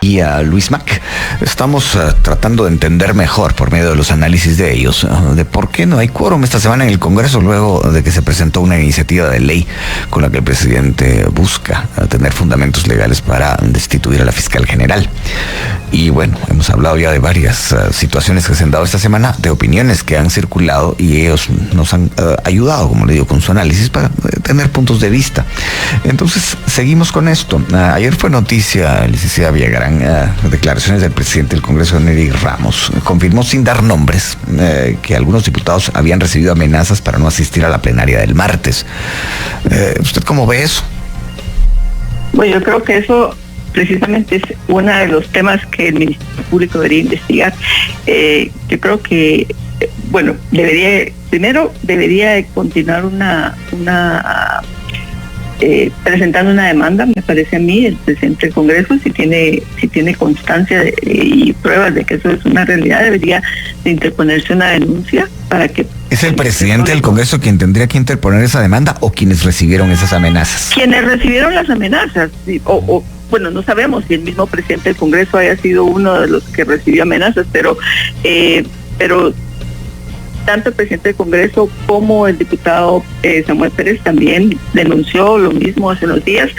y a Luis Mack. Estamos tratando de entender mejor, por medio de los análisis de ellos, de por qué no hay quórum esta semana en el Congreso luego de que se presentó una iniciativa de ley con la que el presidente busca tener fundamentos legales para destituir a la fiscal general. Y bueno, hemos hablado ya de varias situaciones que se han dado esta semana, de opiniones que han circulado, y ellos nos han ayudado, como le digo, con su análisis para tener puntos de vista. Entonces, seguimos con esto. Ayer fue noticia, licenciada Villagrán, declaraciones del presidente del Congreso, Nery Ramos. Confirmó sin dar nombres que algunos diputados habían recibido amenazas para no asistir a la plenaria del martes. ¿Usted cómo ve eso? Bueno, yo creo que eso precisamente es uno de los temas que el Ministerio Público debería investigar. Yo creo que, bueno, debería continuar presentando una demanda, me parece a mí, el presidente del Congreso, si tiene constancia y pruebas de que eso es una realidad, debería de interponerse una denuncia para que... ¿Es el presidente del Congreso quien tendría que interponer esa demanda o quienes recibieron esas amenazas? Quienes recibieron las amenazas, bueno, no sabemos si el mismo presidente del Congreso haya sido uno de los que recibió amenazas, pero tanto el presidente del Congreso como el diputado Samuel Pérez también denunció lo mismo hace unos días,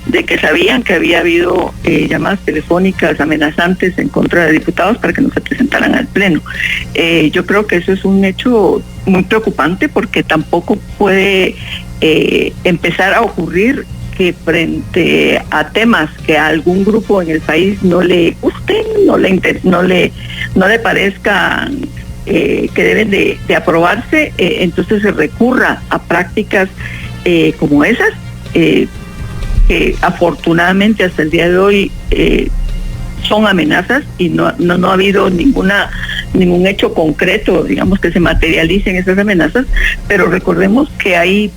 de que sabían que había habido llamadas telefónicas amenazantes en contra de diputados para que no se presentaran al Pleno. Yo creo que eso es un hecho muy preocupante, porque tampoco puede empezar a ocurrir que frente a temas que a algún grupo en el país no le gusten, no le parezcan que deben de aprobarse, entonces se recurra a prácticas como esas, que afortunadamente hasta el día de hoy son amenazas y no ha habido ningún hecho concreto, digamos, que se materialicen esas amenazas, pero recordemos que hay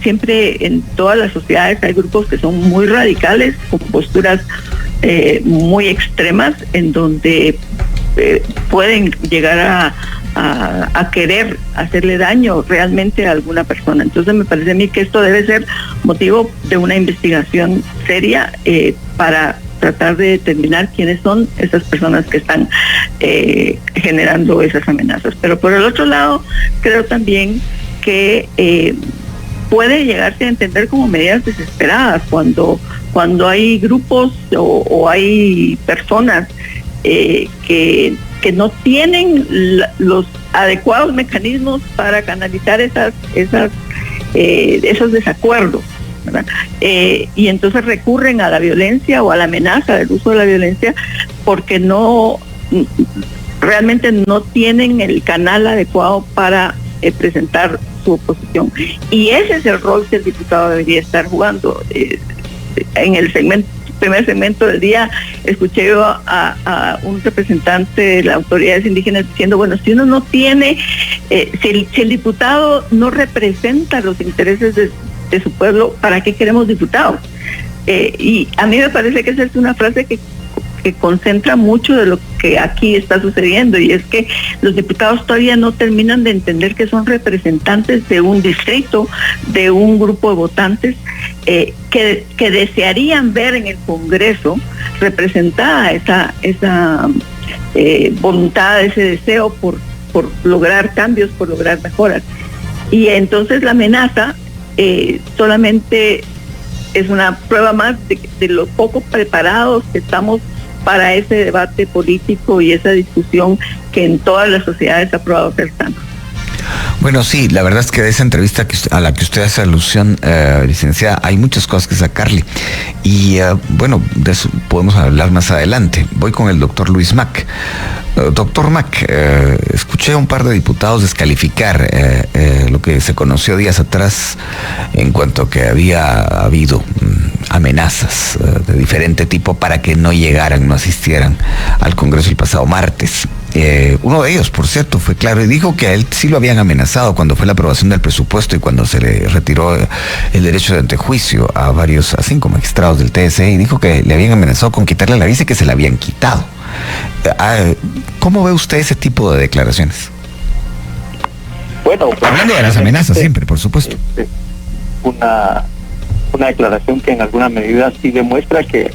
siempre en todas las sociedades hay grupos que son muy radicales, con posturas muy extremas, en donde pueden llegar a querer hacerle daño realmente a alguna persona. Entonces me parece a mí que esto debe ser motivo de una investigación seria para tratar de determinar quiénes son esas personas que están generando esas amenazas. Pero por el otro lado, creo también que puede llegarse a entender como medidas desesperadas cuando hay grupos o hay personas que no tienen los adecuados mecanismos para canalizar esos desacuerdos, ¿verdad? Y entonces recurren a la violencia o a la amenaza del uso de la violencia, porque realmente no tienen el canal adecuado para presentar su oposición. Y ese es el rol que el diputado debería estar jugando. En el primer segmento del día escuché yo a un representante de las autoridades indígenas diciendo, bueno, si uno no tiene, si el diputado no representa los intereses de su pueblo, ¿para qué queremos diputados? Y a mí me parece que esa es una frase que concentra mucho de lo que aquí está sucediendo, y es que los diputados todavía no terminan de entender que son representantes de un distrito, de un grupo de votantes que desearían ver en el Congreso representada esa voluntad, ese deseo por lograr cambios, por lograr mejoras. Y entonces la amenaza solamente es una prueba más de lo poco preparados que estamos para ese debate político y esa discusión que en todas las sociedades ha probado ser sano. Bueno, sí, la verdad es que de esa entrevista a la que usted hace alusión, licenciada, hay muchas cosas que sacarle. Y bueno, de eso podemos hablar más adelante. Voy con el doctor Luis Mack. Doctor Mack, escuché a un par de diputados descalificar lo que se conoció días atrás en cuanto a que había habido amenazas de diferente tipo para que no asistieran al Congreso el pasado martes. Uno de ellos, por cierto, fue claro y dijo que a él sí lo habían amenazado cuando fue la aprobación del presupuesto y cuando se le retiró el derecho de antejuicio a 5 magistrados del TSE, y dijo que le habían amenazado con quitarle la visa y que se la habían quitado. ¿Cómo ve usted ese tipo de declaraciones? Bueno, hablando de las amenazas siempre, por supuesto. Una una declaración que en alguna medida sí demuestra que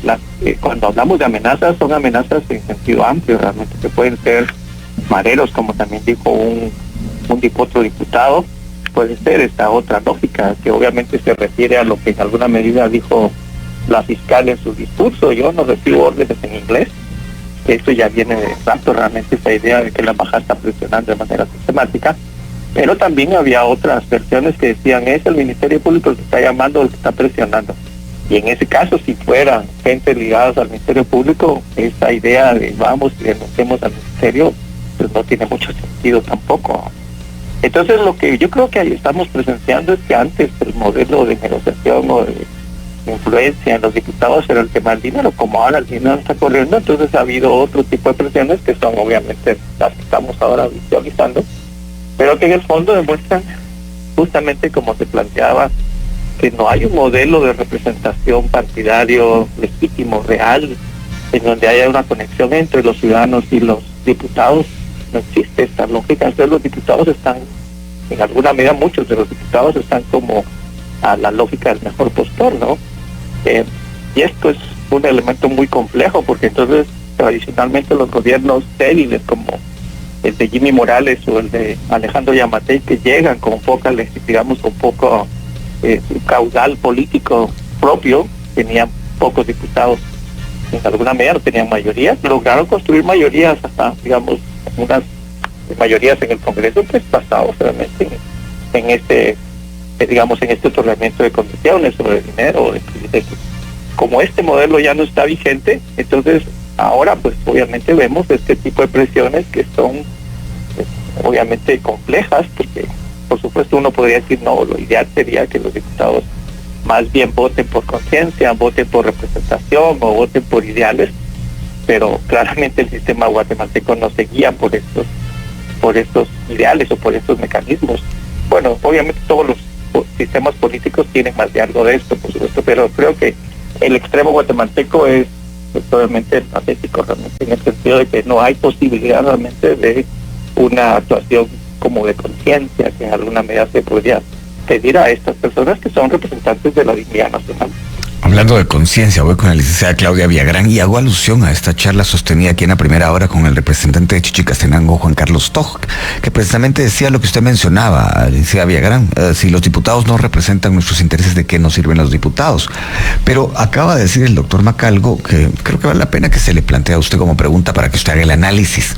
cuando hablamos de amenazas, son amenazas en sentido amplio, realmente, que pueden ser mareros, como también dijo un otro diputado. Puede ser esta otra lógica, que obviamente se refiere a lo que en alguna medida dijo la fiscal en su discurso: yo no recibo órdenes en inglés. Esto ya viene de rato, realmente, esa idea de que la embajada está presionando de manera sistemática. Pero también había otras versiones que decían: es el Ministerio Público el que está llamando, el que está presionando. Y en ese caso, si fueran gente ligada al Ministerio Público, esa idea de vamos y denunciemos al Ministerio, pues no tiene mucho sentido tampoco. Entonces, lo que yo creo que ahí estamos presenciando es que antes el modelo de negociación o de influencia en los diputados era el tema del dinero. Como ahora el dinero está corriendo, entonces ha habido otro tipo de presiones que son obviamente las que estamos ahora visualizando, pero que en el fondo demuestran justamente, como se planteaba, que no hay un modelo de representación partidario legítimo, real, en donde haya una conexión entre los ciudadanos y los diputados. No existe esta lógica. Entonces los diputados están, en alguna medida muchos de los diputados están como a la lógica del mejor postor, ¿no? Y esto es un elemento muy complejo, porque entonces tradicionalmente los gobiernos débiles como el de Jimmy Morales o el de Alejandro Yamatei, que llegan con poca, digamos, con poco caudal político propio, tenían pocos diputados, en alguna medida no tenían mayorías, lograron construir mayorías, hasta, digamos, unas mayorías en el Congreso, pues basados realmente en este, digamos, en este otorgamiento de concesiones sobre el dinero, de privilegios. Como este modelo ya no está vigente, entonces ahora pues obviamente vemos este tipo de presiones que son obviamente complejas, porque por supuesto uno podría decir: no, lo ideal sería que los diputados más bien voten por conciencia, voten por representación o voten por ideales, pero claramente el sistema guatemalteco no se guía por estos ideales o por estos mecanismos. Bueno, obviamente todos los sistemas políticos tienen más de algo de esto, por supuesto, pero creo que el extremo guatemalteco es obviamente patético, realmente, en el sentido de que no hay posibilidad realmente de una actuación como de conciencia, que en alguna medida se podría pedir a estas personas que son representantes de la dignidad nacional. Hablando de conciencia, voy con la licenciada Claudia Villagrán y hago alusión a esta charla sostenida aquí en La Primera Hora con el representante de Chichicastenango, Juan Carlos Toj, que precisamente decía lo que usted mencionaba, licenciada Villagrán: si los diputados no representan nuestros intereses, ¿de qué nos sirven los diputados? Pero acaba de decir el doctor Mac algo que creo que vale la pena que se le plantee a usted como pregunta para que usted haga el análisis.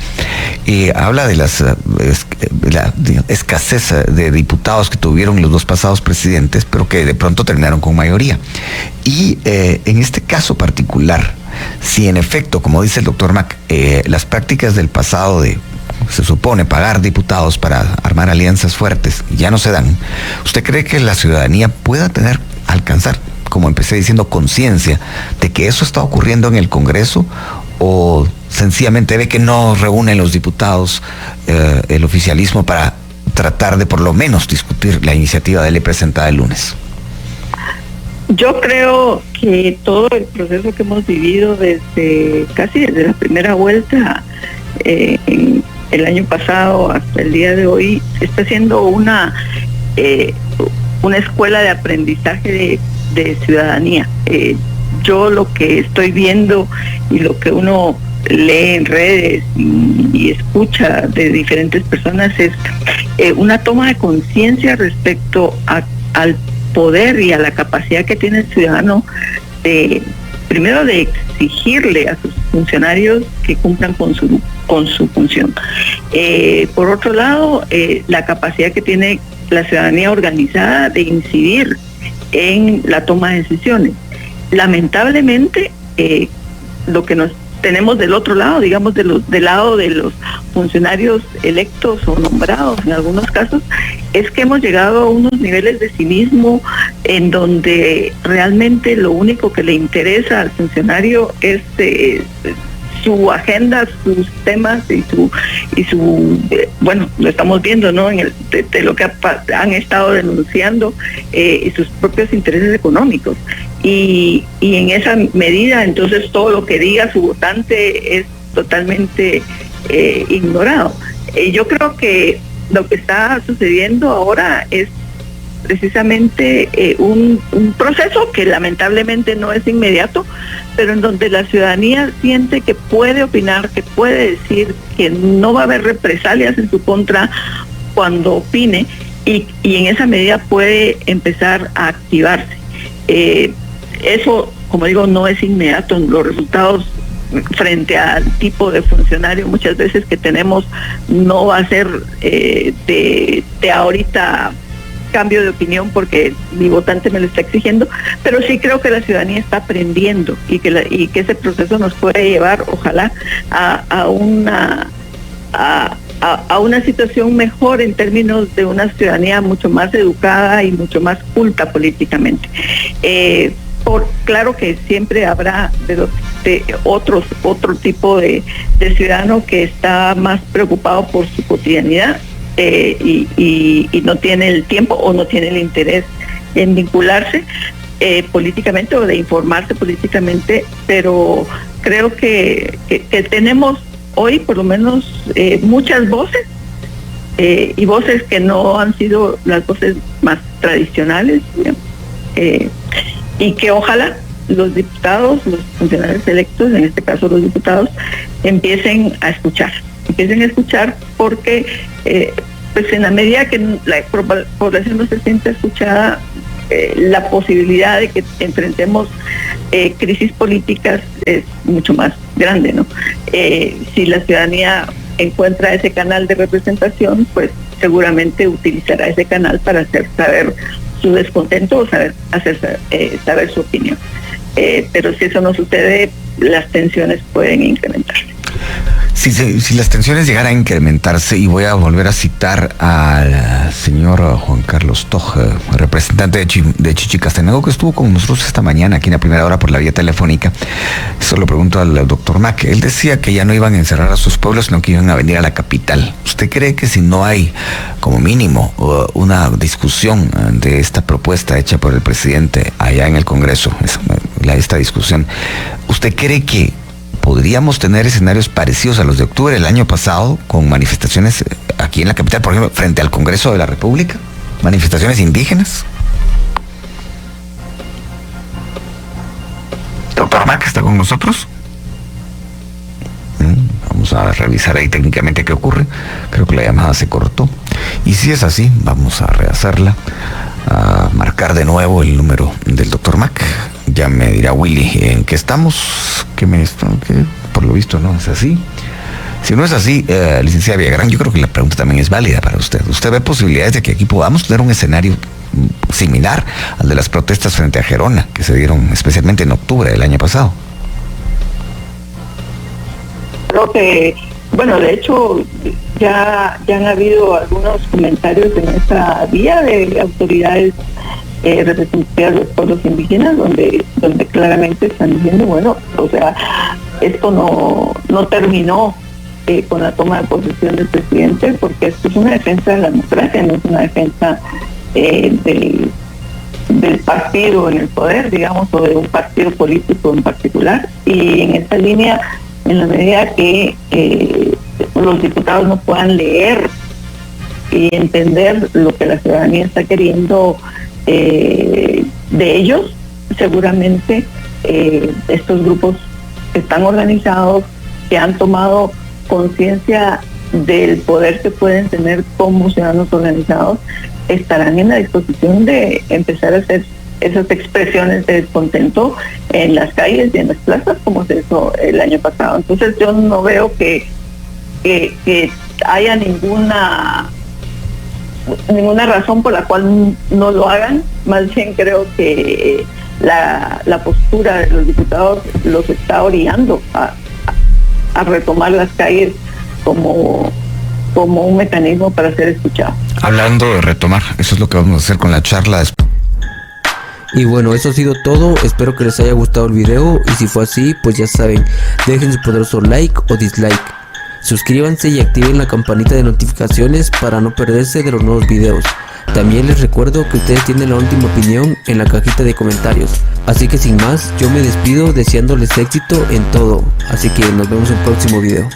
Habla de la escasez de diputados que tuvieron los dos pasados presidentes, pero que de pronto terminaron con mayoría. Y en este caso particular, si en efecto, como dice el doctor Mac, las prácticas del pasado de, se supone, pagar diputados para armar alianzas fuertes ya no se dan, ¿usted cree que la ciudadanía pueda alcanzar, como empecé diciendo, conciencia de que eso está ocurriendo en el Congreso, o sencillamente ve que no reúnen los diputados el oficialismo para tratar de por lo menos discutir la iniciativa de ley presentada el lunes? Yo creo que todo el proceso que hemos vivido casi desde la primera vuelta en el año pasado hasta el día de hoy está siendo una escuela de aprendizaje de ciudadanía. Yo lo que estoy viendo y lo que uno lee en redes y escucha de diferentes personas es una toma de conciencia respecto al poder y a la capacidad que tiene el ciudadano primero de exigirle a sus funcionarios que cumplan con su función. Por otro lado, la capacidad que tiene la ciudadanía organizada de incidir en la toma de decisiones. Lamentablemente, lo que nos tenemos del otro lado, digamos del lado de los funcionarios electos o nombrados en algunos casos, es que hemos llegado a unos niveles de cinismo en donde realmente lo único que le interesa al funcionario es su agenda, sus temas y su bueno, lo estamos viendo, ¿no? De lo que han estado denunciando, y sus propios intereses económicos. Y en esa medida, entonces, todo lo que diga su votante es totalmente ignorado. Yo creo que lo que está sucediendo ahora es precisamente un proceso que lamentablemente no es inmediato, pero en donde la ciudadanía siente que puede opinar, que puede decir, que no va a haber represalias en su contra cuando opine, y en esa medida puede empezar a activarse. Eso, como digo, no es inmediato. Los resultados frente al tipo de funcionario muchas veces que tenemos no va a ser de ahorita cambio de opinión porque mi votante me lo está exigiendo, pero sí creo que la ciudadanía está aprendiendo y que ese proceso nos puede llevar, ojalá, a una situación mejor en términos de una ciudadanía mucho más educada y mucho más culta políticamente. Claro que siempre habrá otro tipo de ciudadano que está más preocupado por su cotidianidad y no tiene el tiempo o no tiene el interés en vincularse políticamente o de informarse políticamente, pero creo que tenemos hoy por lo menos muchas voces y voces que no han sido las voces más tradicionales, y que ojalá los diputados, los funcionarios electos, en este caso los diputados, empiecen a escuchar porque pues en la medida que la población no se siente escuchada, la posibilidad de que enfrentemos crisis políticas es mucho más grande, ¿no? Si la ciudadanía encuentra ese canal de representación, pues seguramente utilizará ese canal para hacer saber su descontento o hacer saber su opinión. Pero si eso no sucede, las tensiones pueden incrementarse. Si las tensiones llegaran a incrementarse, y voy a volver a citar al señor Juan Carlos Toj, representante de Chichicastenango, que estuvo con nosotros esta mañana aquí en la primera hora por la vía telefónica. Eso lo pregunto al doctor Mac. Él decía que ya no iban a encerrar a sus pueblos, sino que iban a venir a la capital. ¿Usted cree que si no hay, como mínimo, una discusión de esta propuesta hecha por el presidente allá en el Congreso, esta discusión, ¿usted cree que podríamos tener escenarios parecidos a los de octubre del año pasado, con manifestaciones aquí en la capital, por ejemplo, frente al Congreso de la República? ¿Manifestaciones indígenas? Doctor Mac, ¿está con nosotros? Vamos a revisar ahí técnicamente qué ocurre. Creo que la llamada se cortó. Y si es así, vamos a rehacerla, a marcar de nuevo el número del doctor Mac. Ya me dirá Willy en qué estamos, que por lo visto no es así. Si no es así, licenciada Villagrán, yo creo que la pregunta también es válida para usted. ¿Usted ve posibilidades de que aquí podamos tener un escenario similar al de las protestas frente a Gerona, que se dieron especialmente en octubre del año pasado? Creo que, bueno, de hecho, ya han habido algunos comentarios en esa vía de autoridades representativas de los pueblos indígenas, donde claramente están diciendo, bueno, o sea, esto no terminó con la toma de posesión del presidente, porque esto es una defensa de la democracia, no es una defensa del partido en el poder, digamos, o de un partido político en particular. Y en esta línea, en la medida que los diputados no puedan leer y entender lo que la ciudadanía está queriendo de ellos, seguramente estos grupos que están organizados, que han tomado conciencia del poder que pueden tener como ciudadanos organizados, estarán en la disposición de empezar a hacer esas expresiones de descontento en las calles y en las plazas, como se hizo el año pasado. Entonces yo no veo que haya ninguna razón por la cual no lo hagan. Más bien creo que la postura de los diputados los está orillando a retomar las calles como un mecanismo para ser escuchados. Hablando de retomar, eso es lo que vamos a hacer con la charla. Y bueno, eso ha sido todo. Espero que les haya gustado el video, y si fue así, pues ya saben, dejen su poderoso like o dislike. Suscríbanse y activen la campanita de notificaciones para no perderse de los nuevos videos. También les recuerdo que ustedes tienen la última opinión en la cajita de comentarios. Así que sin más, yo me despido deseándoles éxito en todo. Así que nos vemos en el próximo video.